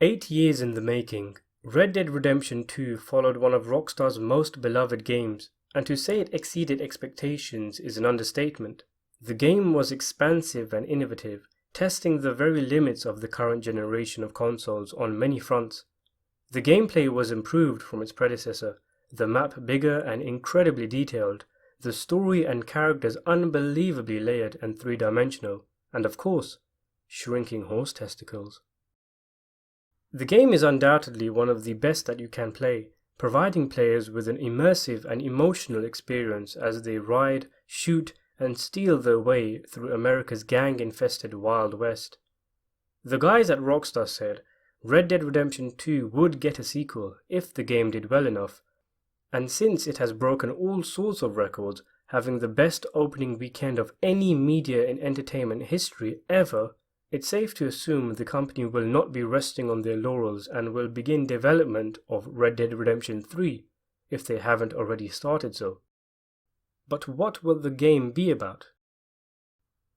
8 years in the making, Red Dead Redemption 2 followed one of Rockstar's most beloved games, and to say it exceeded expectations is an understatement. The game was expansive and innovative, testing the very limits of the current generation of consoles on many fronts. The gameplay was improved from its predecessor, the map bigger and incredibly detailed, the story and characters unbelievably layered and three-dimensional, and of course, shrinking horse testicles. The game is undoubtedly one of the best that you can play, providing players with an immersive and emotional experience as they ride, shoot, and steal their way through America's gang-infested Wild West. The guys at Rockstar said Red Dead Redemption 2 would get a sequel if the game did well enough, and since it has broken all sorts of records, having the best opening weekend of any media and entertainment history ever, it's safe to assume the company will not be resting on their laurels and will begin development of Red Dead Redemption 3, if they haven't already started so. But what will the game be about?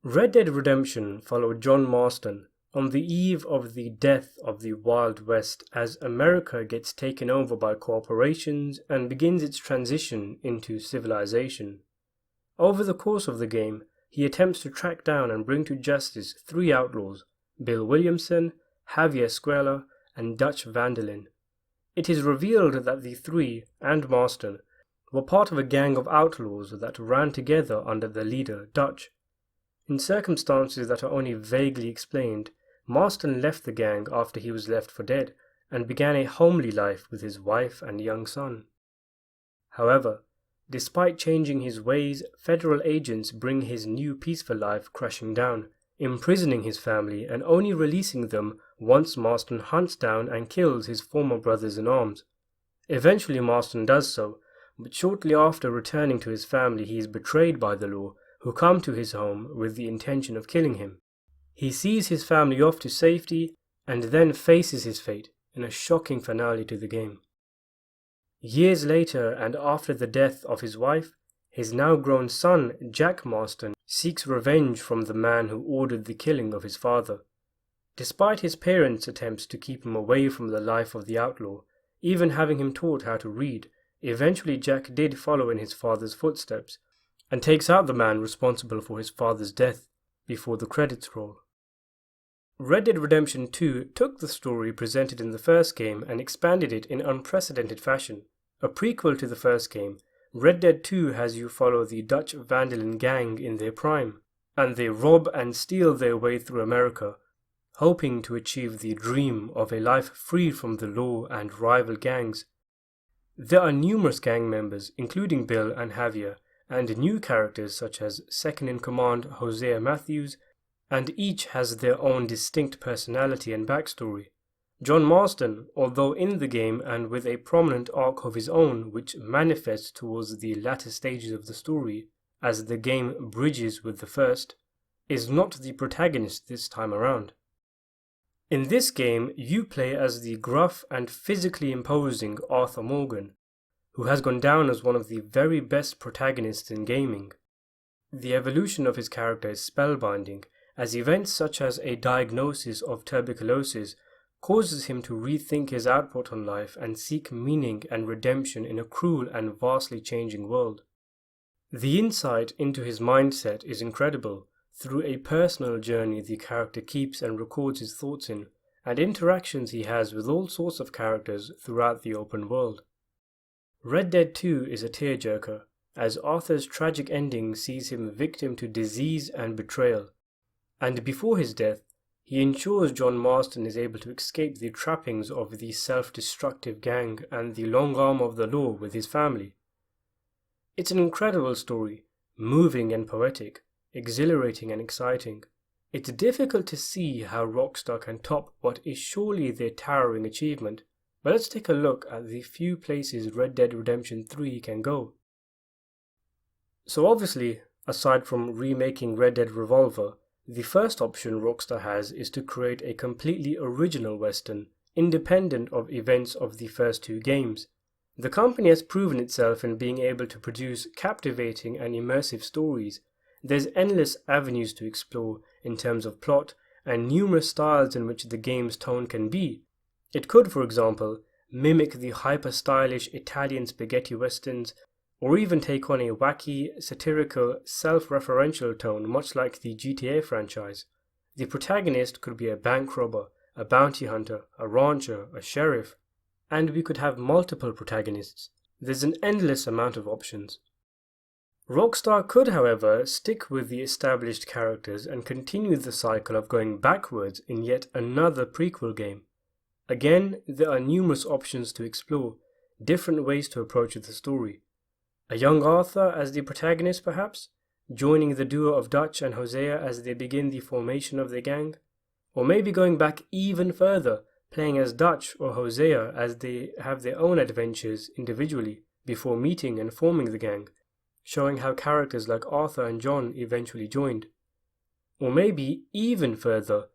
Red Dead Redemption followed John Marston on the eve of the death of the Wild West as America gets taken over by corporations and begins its transition into civilization. Over the course of the game, he attempts to track down and bring to justice 3 outlaws, Bill Williamson, Javier Escuela, and Dutch Vanderlyn. It is revealed that the 3, and Marston, were part of a gang of outlaws that ran together under their leader, Dutch. In circumstances that are only vaguely explained, Marston left the gang after he was left for dead, and began a homely life with his wife and young son. However, despite changing his ways, federal agents bring his new peaceful life crashing down, imprisoning his family and only releasing them once Marston hunts down and kills his former brothers-in-arms. Eventually Marston does so, but shortly after returning to his family he is betrayed by the law, who come to his home with the intention of killing him. He sees his family off to safety and then faces his fate in a shocking finale to the game. Years later, and after the death of his wife, his now grown son, Jack Marston, seeks revenge from the man who ordered the killing of his father. Despite his parents' attempts to keep him away from the life of the outlaw, even having him taught how to read, eventually Jack did follow in his father's footsteps, and takes out the man responsible for his father's death before the credits roll. Red Dead Redemption 2 took the story presented in the first game and expanded it in unprecedented fashion. A prequel to the first game, Red Dead 2 has you follow the Dutch Vanderlyn gang in their prime, and they rob and steal their way through America, hoping to achieve the dream of a life free from the law and rival gangs. There are numerous gang members, including Bill and Javier, and new characters such as Second-in-Command Hosea Matthews, and each has their own distinct personality and backstory. John Marston, although in the game and with a prominent arc of his own which manifests towards the latter stages of the story, as the game bridges with the first, is not the protagonist this time around. In this game, you play as the gruff and physically imposing Arthur Morgan, who has gone down as one of the very best protagonists in gaming. The evolution of his character is spellbinding, as events such as a diagnosis of tuberculosis causes him to rethink his output on life and seek meaning and redemption in a cruel and vastly changing world. The insight into his mindset is incredible, through a personal journey the character keeps and records his thoughts in, and interactions he has with all sorts of characters throughout the open world. Red Dead 2 is a tearjerker, as Arthur's tragic ending sees him victim to disease and betrayal, and before his death, he ensures John Marston is able to escape the trappings of the self-destructive gang and the long arm of the law with his family. It's an incredible story, moving and poetic, exhilarating and exciting. It's difficult to see how Rockstar can top what is surely their towering achievement, but let's take a look at the few places Red Dead Redemption 3 can go. So obviously, aside from remaking Red Dead Revolver, the first option Rockstar has is to create a completely original Western, independent of events of the first 2 games. The company has proven itself in being able to produce captivating and immersive stories. There's endless avenues to explore in terms of plot and numerous styles in which the game's tone can be, It could, for example, mimic the hyper-stylish Italian spaghetti westerns, or even take on a wacky, satirical, self-referential tone much like the GTA franchise. The protagonist could be a bank robber, a bounty hunter, a rancher, a sheriff, and we could have multiple protagonists. There's an endless amount of options. Rockstar could, however, stick with the established characters and continue the cycle of going backwards in yet another prequel game. Again, there are numerous options to explore, different ways to approach the story. A young Arthur as the protagonist, perhaps, joining the duo of Dutch and Hosea as they begin the formation of their gang, or maybe going back even further, playing as Dutch or Hosea as they have their own adventures individually before meeting and forming the gang, showing how characters like Arthur and John eventually joined. Or maybe even further,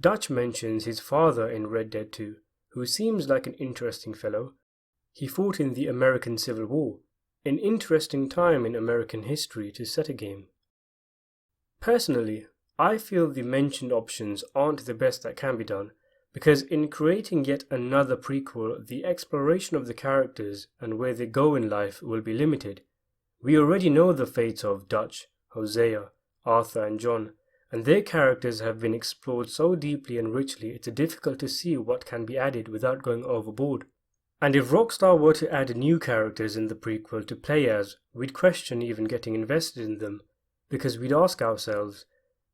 Dutch mentions his father in Red Dead 2, who seems like an interesting fellow. He fought in the American Civil War, an interesting time in American history to set a game. Personally, I feel the mentioned options aren't the best that can be done, because in creating yet another prequel, the exploration of the characters and where they go in life will be limited. We already know the fates of Dutch, Hosea, Arthur and John, and their characters have been explored so deeply and richly it's difficult to see what can be added without going overboard. And if Rockstar were to add new characters in the prequel to play as, we'd question even getting invested in them, because we'd ask ourselves,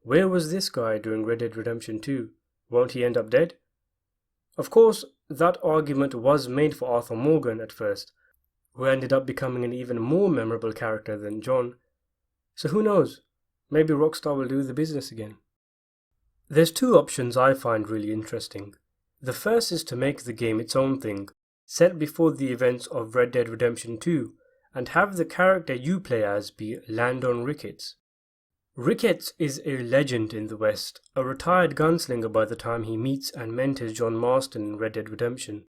where was this guy during Red Dead Redemption 2? Won't he end up dead? Of course, that argument was made for Arthur Morgan at first, who ended up becoming an even more memorable character than John. So who knows? Maybe Rockstar will do the business again. There's two options I find really interesting. The first is to make the game its own thing, set before the events of Red Dead Redemption 2, and have the character you play as be Landon Ricketts. Ricketts is a legend in the West, a retired gunslinger by the time he meets and mentors John Marston in Red Dead Redemption.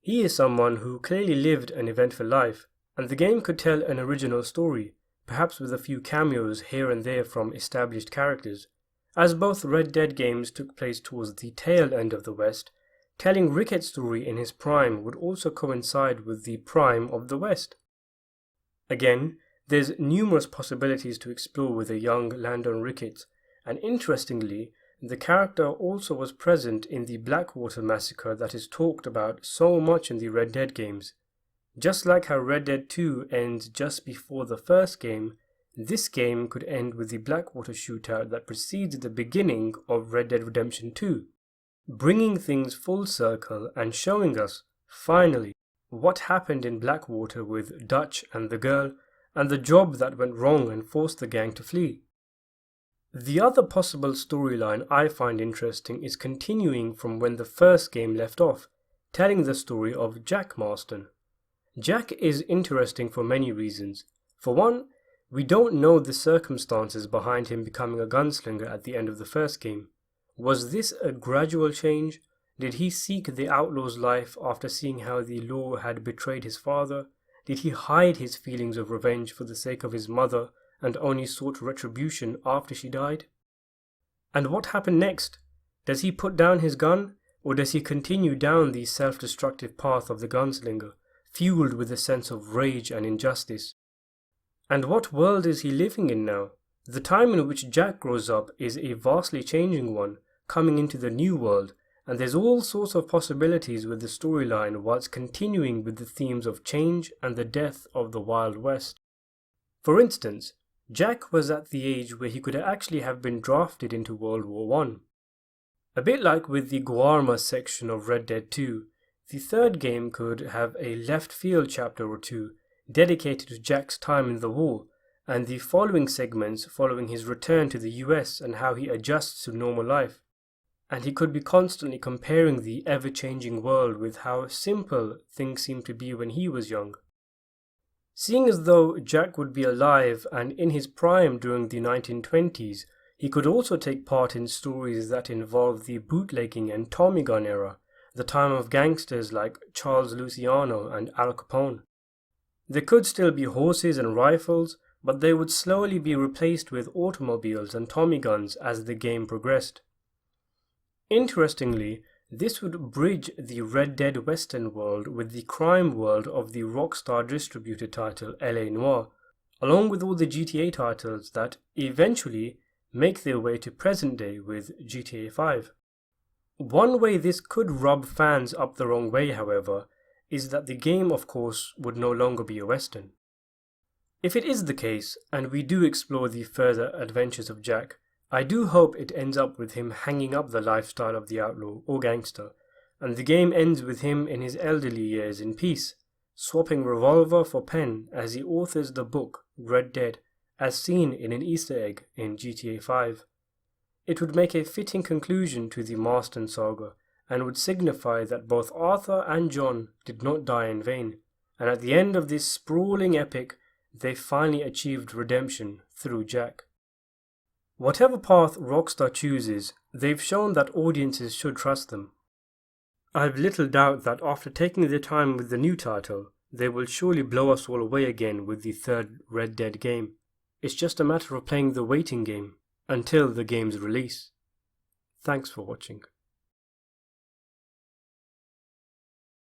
He is someone who clearly lived an eventful life, and the game could tell an original story, perhaps with a few cameos here and there from established characters. As both Red Dead games took place towards the tail end of the West, telling Ricketts' story in his prime would also coincide with the prime of the West. Again, there's numerous possibilities to explore with a young Landon Ricketts, and interestingly, the character also was present in the Blackwater massacre that is talked about so much in the Red Dead games. Just like how Red Dead 2 ends just before the first game, this game could end with the Blackwater shootout that precedes the beginning of Red Dead Redemption 2, bringing things full circle and showing us, finally, what happened in Blackwater with Dutch and the girl, and the job that went wrong and forced the gang to flee. The other possible storyline I find interesting is continuing from when the first game left off, telling the story of Jack Marston. Jack is interesting for many reasons. For one, we don't know the circumstances behind him becoming a gunslinger at the end of the first game. Was this a gradual change? Did he seek the outlaw's life after seeing how the law had betrayed his father? Did he hide his feelings of revenge for the sake of his mother and only sought retribution after she died? And what happened next? Does he put down his gun, or does he continue down the self-destructive path of the gunslinger, fueled with a sense of rage and injustice? And what world is he living in now? The time in which Jack grows up is a vastly changing one, coming into the new world, and there's all sorts of possibilities with the storyline whilst continuing with the themes of change and the death of the Wild West. For instance, Jack was at the age where he could actually have been drafted into World War I. A bit like with the Guarma section of Red Dead 2, the third game could have a left field chapter or two dedicated to Jack's time in the war, and the following segments following his return to the US and how he adjusts to normal life. And he could be constantly comparing the ever-changing world with how simple things seemed to be when he was young. Seeing as though Jack would be alive and in his prime during the 1920s, he could also take part in stories that involve the bootlegging and Tommy gun era, the time of gangsters like Charles Luciano and Al Capone. There could still be horses and rifles, but they would slowly be replaced with automobiles and Tommy guns as the game progressed. Interestingly, This would bridge the Red Dead Western world with the crime world of the Rockstar distributed title LA Noire, along with all the GTA titles that eventually make their way to present day with GTA 5. One way this could rub fans up the wrong way, however, is that the game, of course, would no longer be a Western. If it is the case, and we do explore the further adventures of Jack, I do hope it ends up with him hanging up the lifestyle of the outlaw or gangster, and the game ends with him in his elderly years in peace, swapping revolver for pen as he authors the book Red Dead, as seen in an Easter egg in GTA 5. It would make a fitting conclusion to the Marston saga, and would signify that both Arthur and John did not die in vain, and at the end of this sprawling epic, they finally achieved redemption through Jack. Whatever path Rockstar chooses, they've shown that audiences should trust them. I've little doubt that after taking their time with the new title, they will surely blow us all away again with the third Red Dead game. It's just a matter of playing the waiting game until the game's release. Thanks for watching.